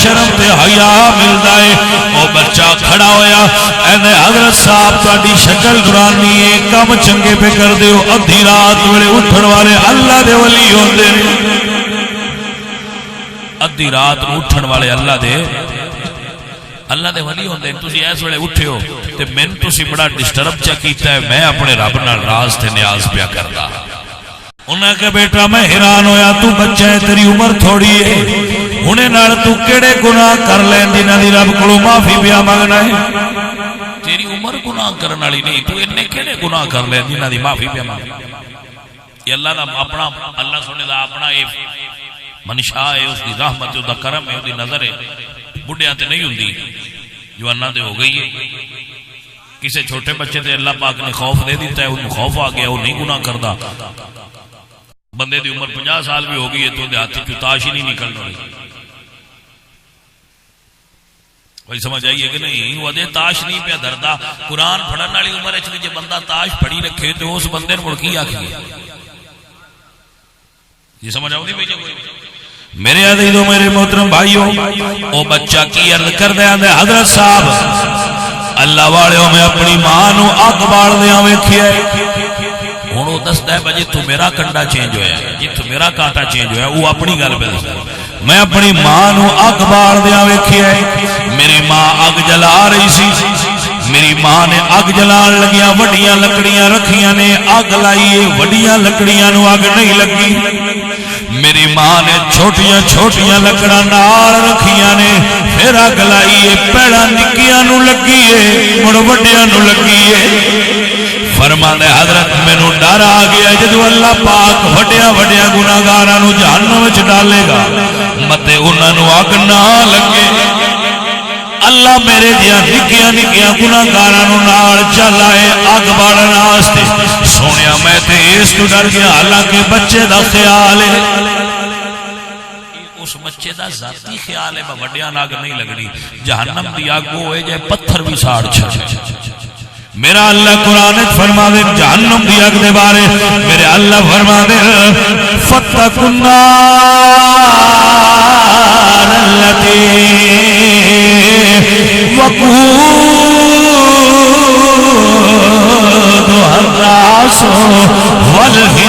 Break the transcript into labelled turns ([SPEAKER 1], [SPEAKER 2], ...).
[SPEAKER 1] شرم تے حیا ملدا ہے۔ او بچہ کھڑا ہویا، اے حضرت صاحب تہاڈی شکل نورانی ہے، کم چنگے پہ کر دیو، ادھی رات ویلے اٹھن والے اللہ دے ولی ہوندے نے، ادھی رات اٹھن والے اللہ دے ولی ہوندے نے۔ تسی اس ویلے اٹھے ہو تے مین تسی بڑا ڈسٹرب چا کیتا ہے، میں اپنے رب نال راز تے نیاز پیا کردا۔ انہاں کہ بیٹا میں حیران ہویا، تو بچہ ہے، تیری عمر تھوڑی ہے، ہنے نال تو کیڑے گناہ کر لین جنہاں دی رب کولوں معافی پیا منگنا ہے؟ تیری عمر گناہ کرن والی نہیں، تو اننے کیڑے گناہ کر لین جنہاں دی معافی پیا منگنا؟ یہ اللہ دا اپنا، اللہ سنے دا اپنا یہ منشا ہے، اس دی رحمت ہے، اس دا کرم ہے، اس دی نظر ہے۔ بڈھیاں تے نہیں ہوندی، جواناں تے ہو گئی ہے۔ کسے چھوٹے بچے تے اللہ پاک نے خوف دے دیتا ہے، انہوں خوف آ گیا، وہ نہیں گناہ کردا۔ بندے دی عمر 50 سال بھی ہو گئی ہے تو ہاتھ چ تاش ہی نہیں نکل رہی۔ کوئی سمجھ آئیے کہ نہیں؟ وہ تاش نہیں پیا دھردا۔ قرآن پڑھن والی عمر جی بندہ تاش پڑھی رکھے تو اس بندے نے مڑ کی آکھیے؟ یہ سمجھ آؤ نہیں بھائی؟ میرے عزیزو میرے محترم بھائیو، او بچہ کی عرض کر دیا دے حضرت صاحب اللہ والے میں اپنی ماں نو اگ بال دیا ویکھیا ہے۔ ہن او دسدا ہے بجے تو میرا کنڈا چینج ہویا ہے، جی تو میرا کانٹا چینج ہویا، وہ اپنی گل پہ دسدا ہے۔ میں اپنی ماں نو اگ بال دیا ویکھیا ہے، میری ماں اگ جلا رہی سی، میری ماں نے اگ جلان لگیاں وڈیاں لکڑیاں رکھیاں نے، اگ لائیے وڈیاں لکڑیاں نو اگ نہیں لگی۔ میری ماں نے چھوٹیاں چھوٹیاں لکڑاں نال رکھیاں نے، پھر اگ لائیے، پہلا نکیاں نو لگیے مڑ وڈیاں نو لگیے۔ فرماندے حضرت مینوں ڈر آ گیا جدو اللہ پاک وڈیاں وڈیاں گناہگاراں نو جہنم وچ ڈالے گا، متے انہاں نو اگ نہ لگے۔ اللہ میرے دیا نکیاں نکیاں گناہگاراں نو نال چل آئے اگ بالن واسطے۔ سونیا میں تے اس تو ڈر گیا، حالانکہ بچے دا خیال ہے، اس بچے دا ذاتی خیال ہے وڈیاں اگ نہیں لگنی، جہنم دی اگ ہوئے جائے پتھر بھی ساڑ چھڑے۔ میرا اللہ قرآن فرما دے جہنم دی اگ دے بارے، میرے اللہ فرما دے فَاتَّقُوا النَّارَ الَّتِي وَقُودُهَا النَّاسُ وَالْحِجَارَةُ